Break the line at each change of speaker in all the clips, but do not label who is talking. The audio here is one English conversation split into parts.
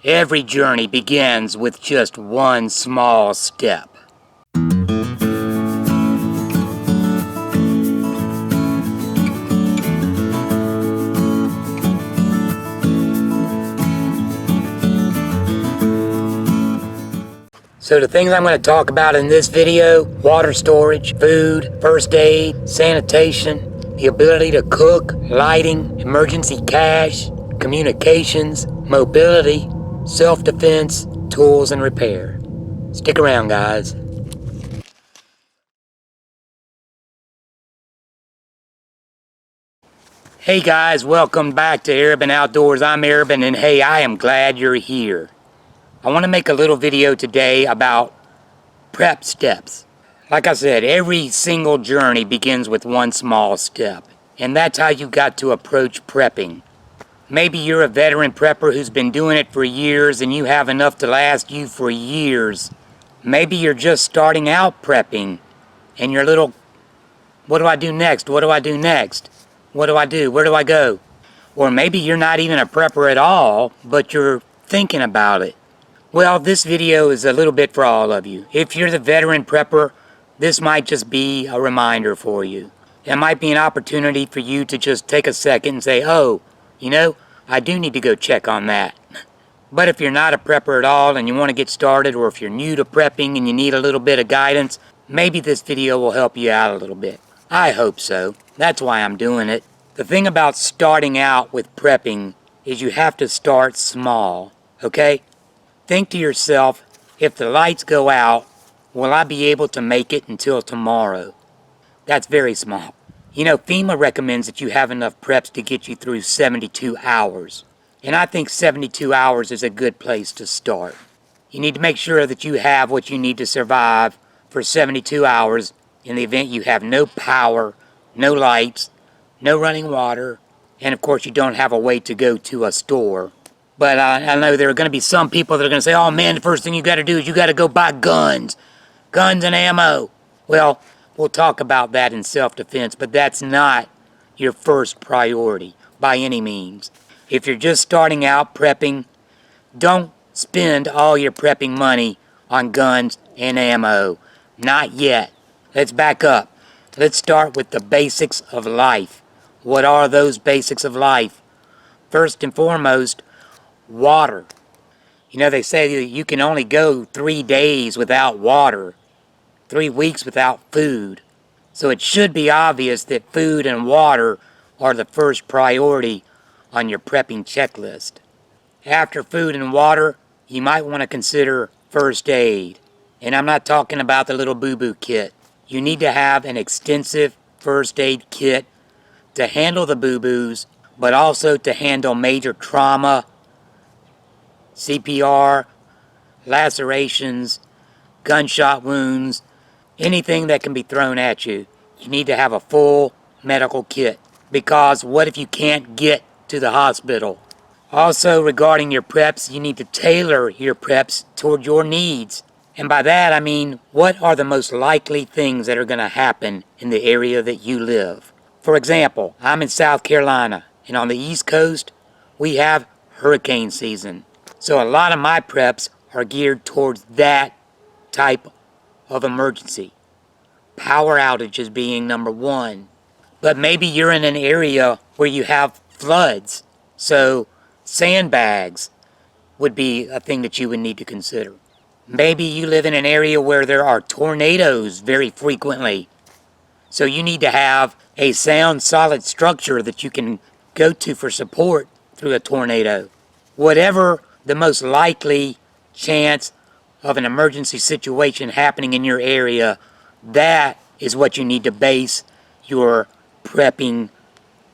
Every journey begins with just one small step. So the things I'm going to talk about in this video: water storage, food, first aid, sanitation, the ability to cook, lighting, emergency cash, communications, mobility, self-defense, tools, and repair. Stick around, guys. Hey guys, welcome back to Arabin Outdoors. I'm Arabin, and hey, I am glad you're here. I want to make a little video today about prep steps. Like I said, every single journey begins with one small step, and that's how you got to approach prepping. Maybe you're a veteran prepper who's been doing it for years and you have enough to last you for years. Maybe you're just starting out prepping and you're little, what do I do next? What do I do next? What do I do? Where do I go? Or maybe you're not even a prepper at all, but you're thinking about it. Well, this video is a little bit for all of you. If you're the veteran prepper, this might just be a reminder for you. It might be an opportunity for you to just take a second and say, oh, I do need to go check on that. But if you're not a prepper at all and you want to get started, or if you're new to prepping and you need a little bit of guidance, maybe this video will help you out a little bit. I hope so. That's why I'm doing it. The thing about starting out with prepping is you have to start small, okay? Think to yourself, if the lights go out, will I be able to make it until tomorrow? That's very small. FEMA recommends that you have enough preps to get you through 72 hours. And I think 72 hours is a good place to start. You need to make sure that you have what you need to survive for 72 hours in the event you have no power, no lights, no running water, and of course you don't have a way to go to a store. But I know there are going to be some people that are going to say, oh man, the first thing you got to do is you got to go buy guns and ammo. Well, we'll talk about that in self-defense, but that's not your first priority by any means. If you're just starting out prepping, don't spend all your prepping money on guns and ammo. Not yet. Let's back up. Let's start with the basics of life. What are those basics of life? First and foremost, water. They say that you can only go 3 days without water, 3 weeks without food. So it should be obvious that food and water are the first priority on your prepping checklist. After food and water, you might want to consider first aid. And I'm not talking about the little boo-boo kit. You need to have an extensive first aid kit to handle the boo-boos, but also to handle major trauma, CPR, lacerations, gunshot wounds, anything that can be thrown at you. You need to have a full medical kit, because what if you can't get to the hospital? Also, regarding your preps, you need to tailor your preps toward your needs. And by that I mean, what are the most likely things that are going to happen in the area that you live? For example, I'm in South Carolina, and on the East Coast, we have hurricane season. So a lot of my preps are geared towards that type of emergency. Power outages being number one. But maybe you're in an area where you have floods, so sandbags would be a thing that you would need to consider. Maybe you live in an area where there are tornadoes very frequently, so you need to have a sound, solid structure that you can go to for support through a tornado. Whatever the most likely chance of an emergency situation happening in your area, that is what you need to base your prepping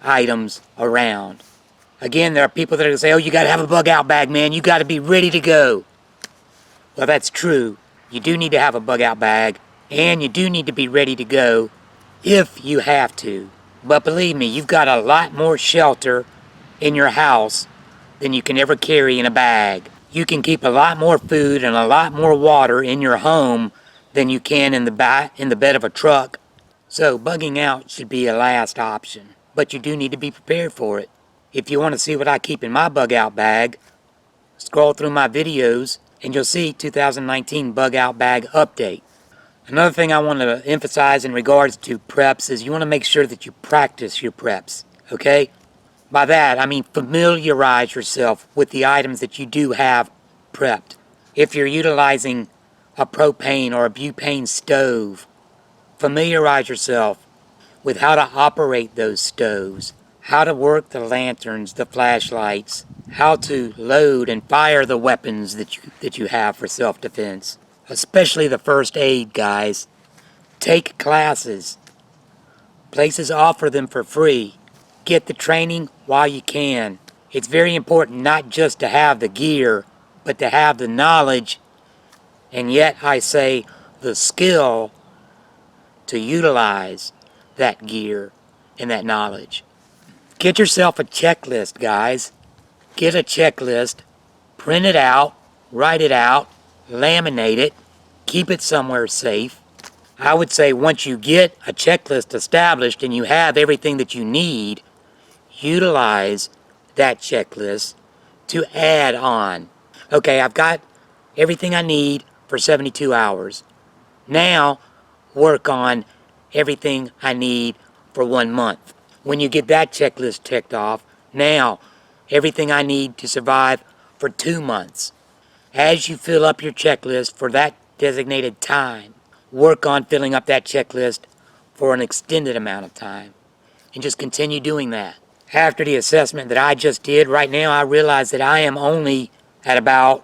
items around. Again, there are people that are going to say, oh, you got to have a bug out bag, man. You got to be ready to go. Well, that's true. You do need to have a bug out bag, and you do need to be ready to go if you have to. But believe me, you've got a lot more shelter in your house than you can ever carry in a bag. You can keep a lot more food and a lot more water in your home than you can in the bed of a truck. So bugging out should be a last option, but you do need to be prepared for it. If you want to see what I keep in my bug out bag, scroll through my videos and you'll see 2019 Bug Out Bag Update. Another thing I want to emphasize in regards to preps is you want to make sure that you practice your preps, okay? By that, I mean familiarize yourself with the items that you do have prepped. If you're utilizing a propane or a butane stove, familiarize yourself with how to operate those stoves, how to work the lanterns, the flashlights, how to load and fire the weapons that you have for self-defense. Especially the first aid, guys. Take classes. Places offer them for free. Get the training while you can. It's very important not just to have the gear, but to have the knowledge, and yet I say the skill to utilize that gear and that knowledge. Get yourself a checklist, guys. Get a checklist, print it out, write it out, laminate it, keep it somewhere safe. I would say once you get a checklist established and you have everything that you need, utilize that checklist to add on. Okay, I've got everything I need for 72 hours. Now, work on everything I need for 1 month. When you get that checklist checked off, now, everything I need to survive for 2 months. As you fill up your checklist for that designated time, work on filling up that checklist for an extended amount of time. And just continue doing that. After the assessment that I just did, right now I realize that I am only at about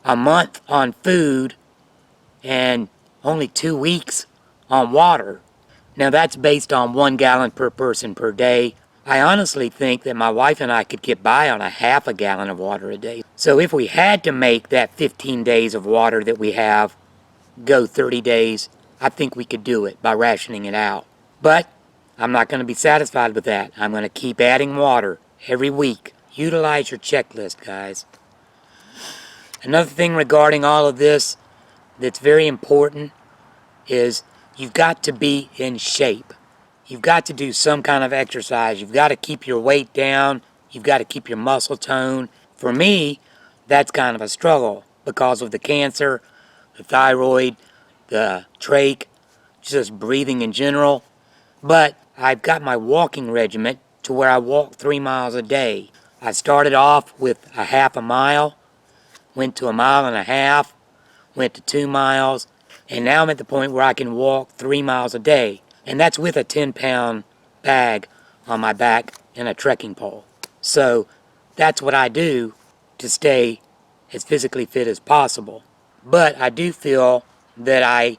a month on food and only 2 weeks on water. Now that's based on 1 gallon per person per day. I honestly think that my wife and I could get by on a half a gallon of water a day. So if we had to make that 15 days of water that we have go 30 days, I think we could do it by rationing it out. But I'm not going to be satisfied with that. I'm going to keep adding water every week. Utilize your checklist, guys. Another thing regarding all of this that's very important is you've got to be in shape. You've got to do some kind of exercise. You've got to keep your weight down. You've got to keep your muscle tone. For me, that's kind of a struggle because of the cancer, the thyroid, the trach, just breathing in general. But I've got my walking regimen to where I walk 3 miles a day. I started off with a half a mile, went to 1.5 miles, went to 2 miles, and now I'm at the point where I can walk 3 miles a day. And that's with a 10-pound bag on my back and a trekking pole. So that's what I do to stay as physically fit as possible. But I do feel that I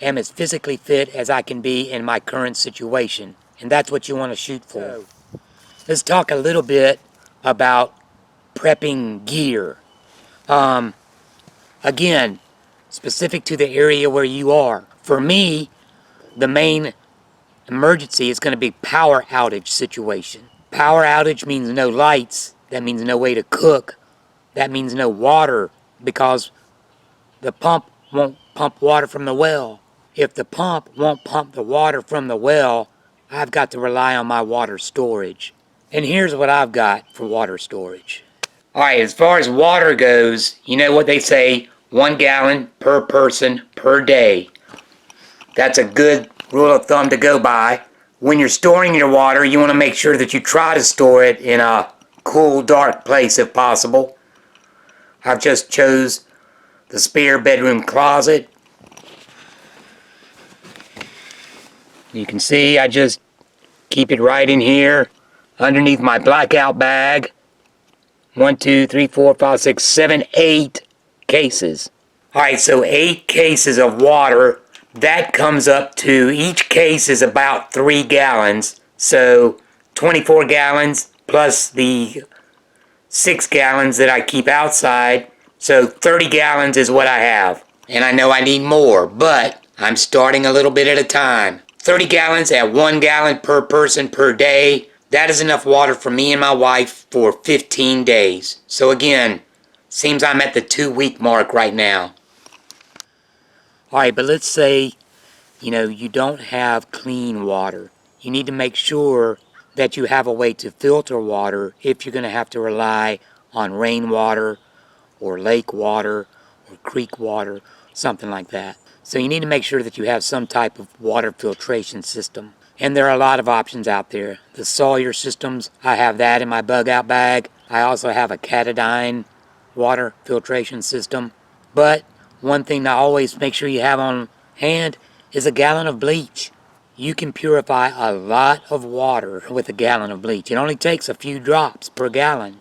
am as physically fit as I can be in my current situation. And that's what you want to shoot for. Let's talk a little bit about prepping gear. Again, specific to the area where you are. For me, the main emergency is going to be power outage situation. Power outage means no lights. That means no way to cook. That means no water because the pump won't pump water from the well. If the pump won't pump the water from the well, I've got to rely on my water storage. And here's what I've got for water storage. Alright, as far as water goes, you know what they say, 1 gallon per person per day. That's a good rule of thumb to go by. When you're storing your water, you want to make sure that you try to store it in a cool, dark place if possible. I've just chose the spare bedroom closet. You can see I just keep it right in here underneath my blackout bag. 1, 2, 3, 4, 5, 6, 7, 8 cases. Alright, so 8 cases of water. That comes up to, each case is about 3 gallons. So 24 gallons plus the 6 gallons that I keep outside. So 30 gallons is what I have. And I know I need more, but I'm starting a little bit at a time. 30 gallons at 1 gallon per person per day. That is enough water for me and my wife for 15 days. So again, seems I'm at the 2-week mark right now. Alright, but let's say, you don't have clean water. You need to make sure that you have a way to filter water if you're going to have to rely on rainwater or lake water or creek water, something like that. So you need to make sure that you have some type of water filtration system. And there are a lot of options out there. The Sawyer systems, I have that in my bug out bag. I also have a Katadyn water filtration system. But one thing to always make sure you have on hand is a gallon of bleach. You can purify a lot of water with a gallon of bleach. It only takes a few drops per gallon.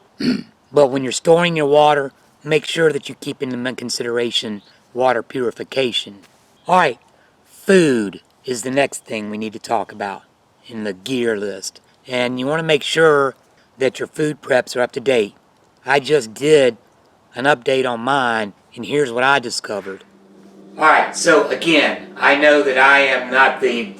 But when you're storing your water, make sure that you keep in consideration water purification. Alright, food is the next thing we need to talk about in the gear list. And you want to make sure that your food preps are up to date. I just did an update on mine, and here's what I discovered. Alright, so again, I know that I am not the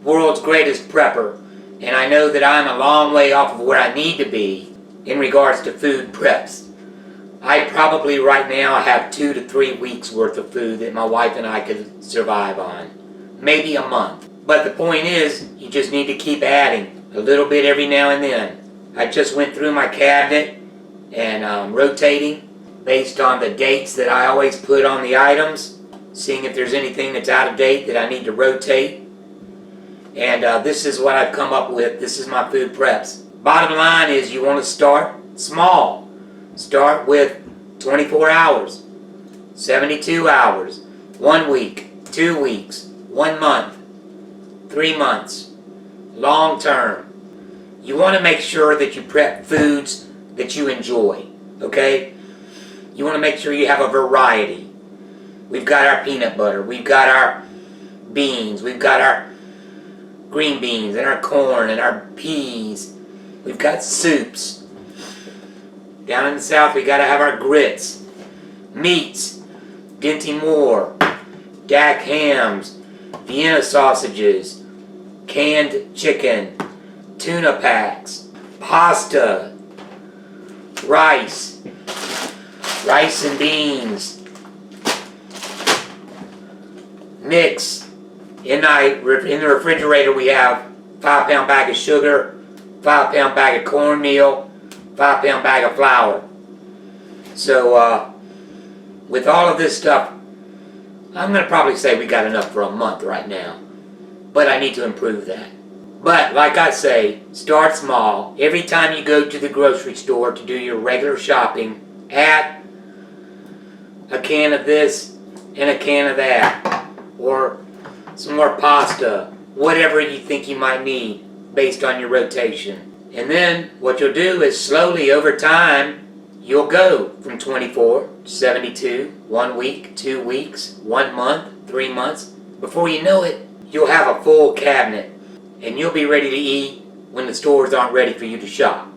world's greatest prepper, and I know that I'm a long way off of where I need to be in regards to food preps. I probably right now have 2 to 3 weeks worth of food that my wife and I could survive on. Maybe a month. But the point is, you just need to keep adding a little bit every now and then. I just went through my cabinet and rotating based on the dates that I always put on the items, seeing if there's anything that's out of date that I need to rotate. And this is what I've come up with. This is my food preps. Bottom line is you want to start small. Start with 24 hours, 72 hours, 1 week, 2 weeks, 1 month, 3 months, long term. You want to make sure that you prep foods that you enjoy, okay? You want to make sure you have a variety. We've got our peanut butter, we've got our beans, we've got our green beans and our corn and our peas. We've got soups. Down in the south, we gotta have our grits, meats, Dinty Moore, Dak hams, Vienna sausages, canned chicken, tuna packs, pasta, rice and beans, mix. In the refrigerator, we have 5-pound bag of sugar, 5-pound bag of cornmeal, 5-pound bag of flour. So with all of this stuff, I'm going to probably say we got enough for a month right now. But I need to improve that. But like I say, start small. Every time you go to the grocery store to do your regular shopping, add a can of this and a can of that. Or some more pasta. Whatever you think you might need based on your rotation. And then what you'll do is slowly over time, you'll go from 24 to 72, 1 week, 2 weeks, 1 month, 3 months. Before you know it, you'll have a full cabinet and you'll be ready to eat when the stores aren't ready for you to shop.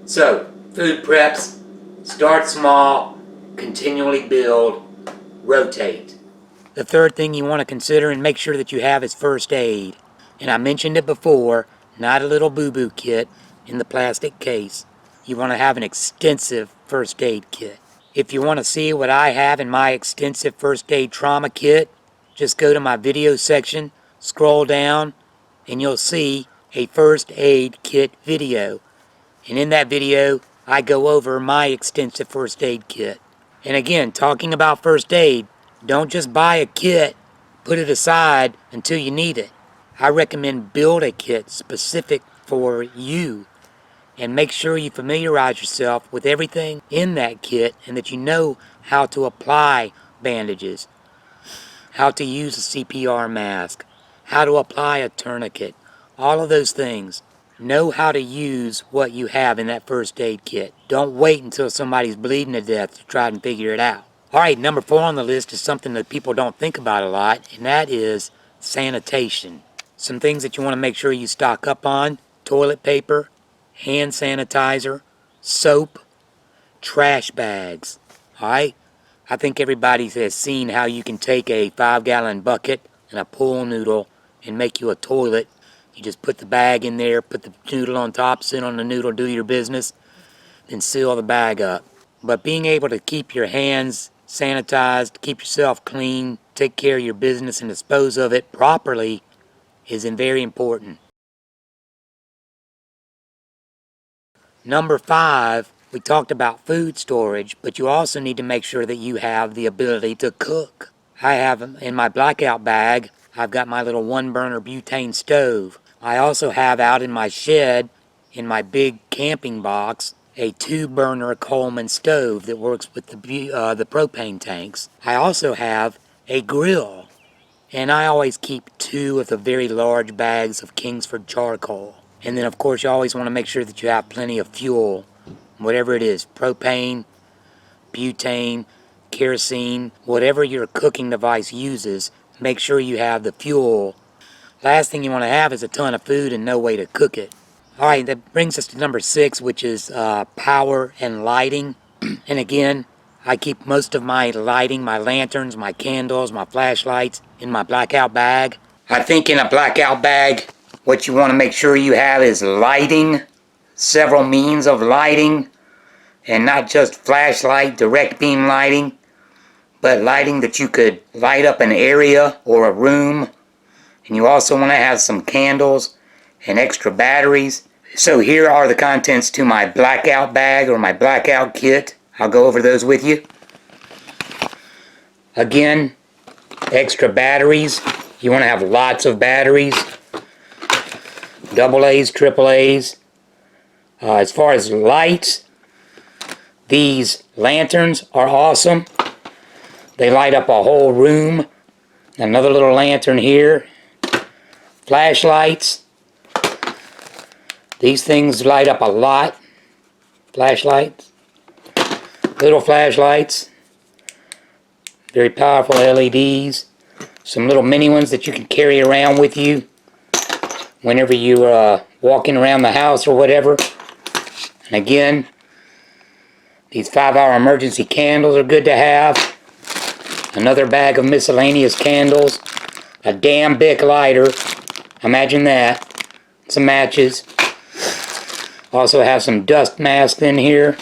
So, food preps, start small, continually build, rotate. The third thing you want to consider and make sure that you have is first aid. And I mentioned it before, not a little boo-boo kit in the plastic case. You want to have an extensive first aid kit. If you want to see what I have in my extensive first aid trauma kit, just go to my video section, scroll down, and you'll see a first aid kit video. And in that video, I go over my extensive first aid kit. And again, talking about first aid, don't just buy a kit, put it aside until you need it. I recommend build a kit specific for you and make sure you familiarize yourself with everything in that kit and that you know how to apply bandages, how to use a CPR mask, how to apply a tourniquet, all of those things. Know how to use what you have in that first aid kit. Don't wait until somebody's bleeding to death to try and figure it out. Alright, number 4 on the list is something that people don't think about a lot, and that is sanitation. Some things that you want to make sure you stock up on: toilet paper, hand sanitizer, soap, trash bags. Alright? I think everybody has seen how you can take a 5-gallon bucket and a pool noodle and make you a toilet. You just put the bag in there, put the noodle on top, sit on the noodle, do your business, then seal the bag up. But being able to keep your hands sanitized, keep yourself clean, take care of your business and dispose of it properly is very important. Number 5 We talked about food storage, but you also need to make sure that you have the ability to cook. I have in my blackout bag, I've got my little 1-burner butane stove. I also have out in my shed, in my big camping box, a 2-burner Coleman stove that works with the propane tanks. I also have a grill, and I always keep 2 of the very large bags of Kingsford charcoal. And then of course you always want to make sure that you have plenty of fuel, whatever it is, propane, butane, kerosene, whatever your cooking device uses, make sure you have the fuel. Last thing you want to have is a ton of food and no way to cook it. Alright, that brings us to number 6, which is power and lighting. And again, I keep most of my lighting, my lanterns, my candles, my flashlights in my blackout bag. I think in a blackout bag, what you want to make sure you have is lighting, several means of lighting, and not just flashlight, direct beam lighting, but lighting that you could light up an area or a room. And you also want to have some candles and extra batteries. So here are the contents to my blackout bag or my blackout kit. I'll go over those with you. Again, extra batteries. You want to have lots of batteries. AA's, AAA's. As far as lights, these lanterns are awesome. They light up a whole room. Another little lantern here. Flashlights. These things light up a lot. Flashlights. Little flashlights. Very powerful LEDs. Some little mini ones that you can carry around with you whenever you're walking around the house or whatever. And again, these 5-hour emergency candles are good to have. Another bag of miscellaneous candles. A damn big lighter. Imagine that. Some matches. Also have some dust masks in here.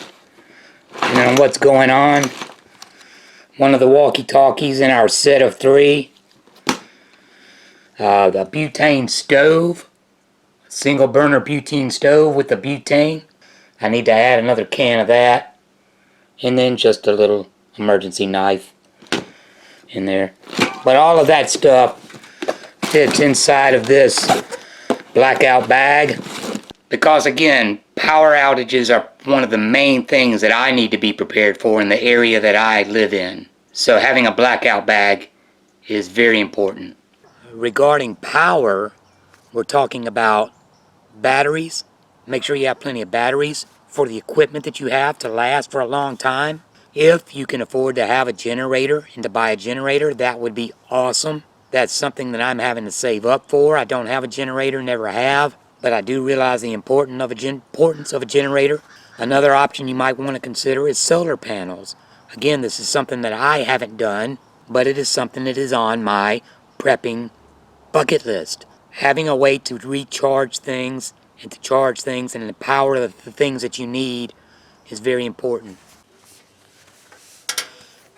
Depending on what's going on. One of the walkie-talkies in our set of 3. The butane stove. Single burner butane stove with the butane. I need to add another can of that. And then just a little emergency knife in there. But all of that stuff fits inside of this blackout bag. Because again, power outages are one of the main things that I need to be prepared for in the area that I live in. So having a blackout bag is very important. Regarding power, we're talking about batteries. Make sure you have plenty of batteries for the equipment that you have to last for a long time. If you can afford to have a generator and to buy a generator, that would be awesome. That's something that I'm having to save up for. I don't have a generator, never have, but I do realize the importance of a generator. Another option you might want to consider is solar panels. Again, this is something that I haven't done, but it is something that is on my prepping bucket list. Having a way to recharge things and to charge things and to power the things that you need is very important.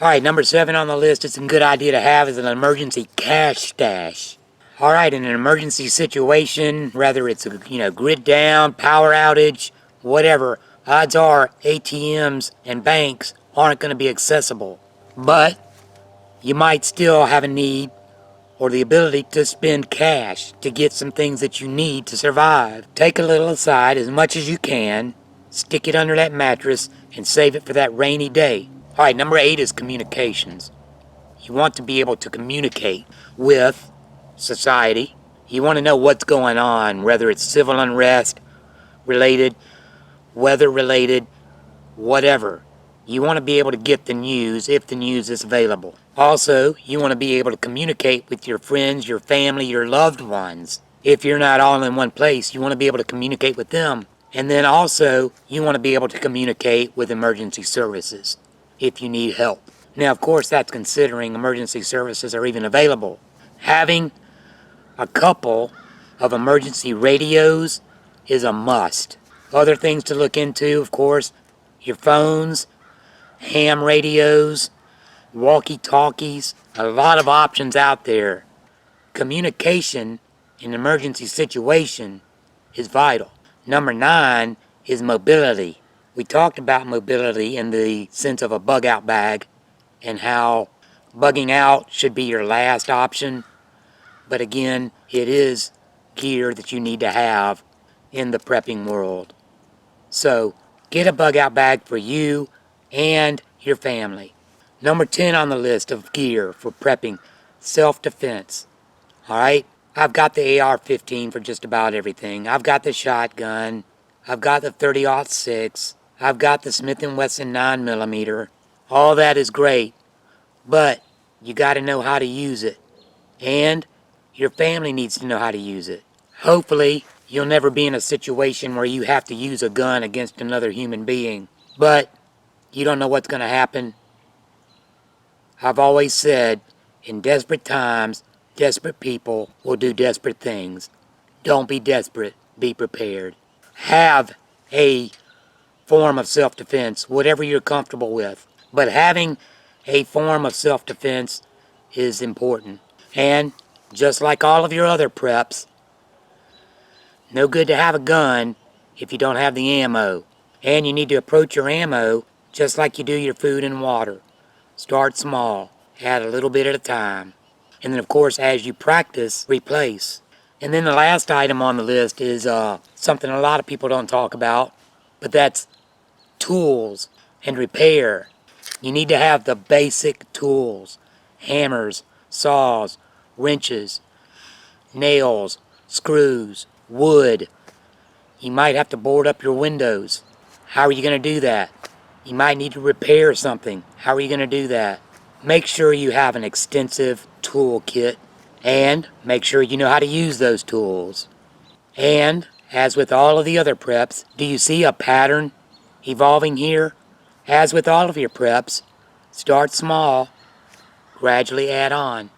Alright, number 7 on the list, it's a good idea to have is an emergency cash stash. Alright, in an emergency situation, whether it's a grid down, power outage, whatever, odds are ATMs and banks aren't going to be accessible. But you might still have a need or the ability to spend cash to get some things that you need to survive. Take a little aside, as much as you can, stick it under that mattress, and save it for that rainy day. Alright, number 8 is communications. You want to be able to communicate with society. You want to know what's going on, whether it's civil unrest related, weather related, whatever. You want to be able to get the news if the news is available. Also, you want to be able to communicate with your friends, your family, your loved ones. If you're not all in one place, you want to be able to communicate with them. And then also, you want to be able to communicate with emergency services if you need help. Now, of course, that's considering emergency services are even available. Having a couple of emergency radios is a must. Other things to look into, of course, your phones, ham radios, walkie-talkies, a lot of options out there. Communication in an emergency situation is vital. Number 9 is mobility. We talked about mobility in the sense of a bug out bag and how bugging out should be your last option. But again, it is gear that you need to have in the prepping world. So get a bug out bag for you and your family. Number 10 on the list of gear for prepping, self-defense. Alright, I've got the AR-15 for just about everything. I've got the shotgun. I've got the 30-06. I've got the Smith & Wesson 9mm. All that is great, but you got to know how to use it. And your family needs to know how to use it. Hopefully, you'll never be in a situation where you have to use a gun against another human being. But you don't know what's going to happen. I've always said, in desperate times, desperate people will do desperate things. Don't be desperate. Be prepared. Have a form of self-defense, whatever you're comfortable with. But having a form of self-defense is important. And just like all of your other preps, no good to have a gun if you don't have the ammo. And you need to approach your ammo just like you do your food and water. Start small, add a little bit at a time. And then of course, as you practice, replace. And then the last item on the list is something a lot of people don't talk about, but that's tools and repair. You need to have the basic tools: hammers, saws, wrenches, nails, screws, wood. You might have to board up your windows. How are you going to do that? You might need to repair something. How are you going to do that? Make sure you have an extensive tool kit, and make sure you know how to use those tools. And as with all of the other preps, do you see a pattern evolving here? As with all of your preps, start small, gradually add on.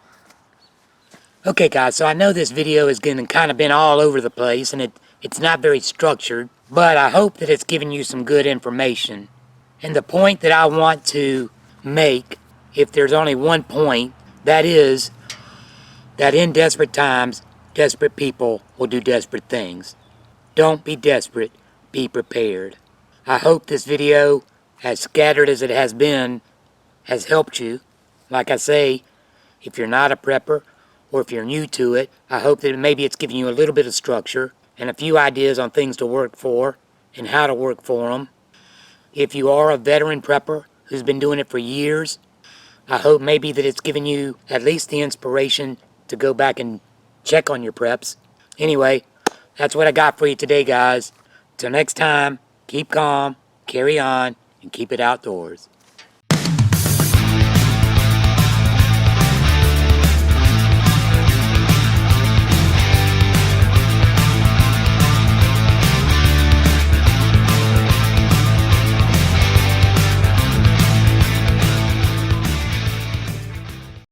Okay guys, so I know this video has kind of been all over the place and it's not very structured, but I hope that it's given you some good information. And the point that I want to make, if there's only one point, that is that in desperate times, desperate people will do desperate things. Don't be desperate, be prepared. I hope this video, as scattered as it has been, has helped you. Like I say, if you're not a prepper, or if you're new to it, I hope that maybe it's giving you a little bit of structure and a few ideas on things to work for and how to work for them. If you are a veteran prepper who's been doing it for years, I hope maybe that it's given you at least the inspiration to go back and check on your preps. Anyway, that's what I got for you today, guys. Till next time, keep calm, carry on, and keep it outdoors.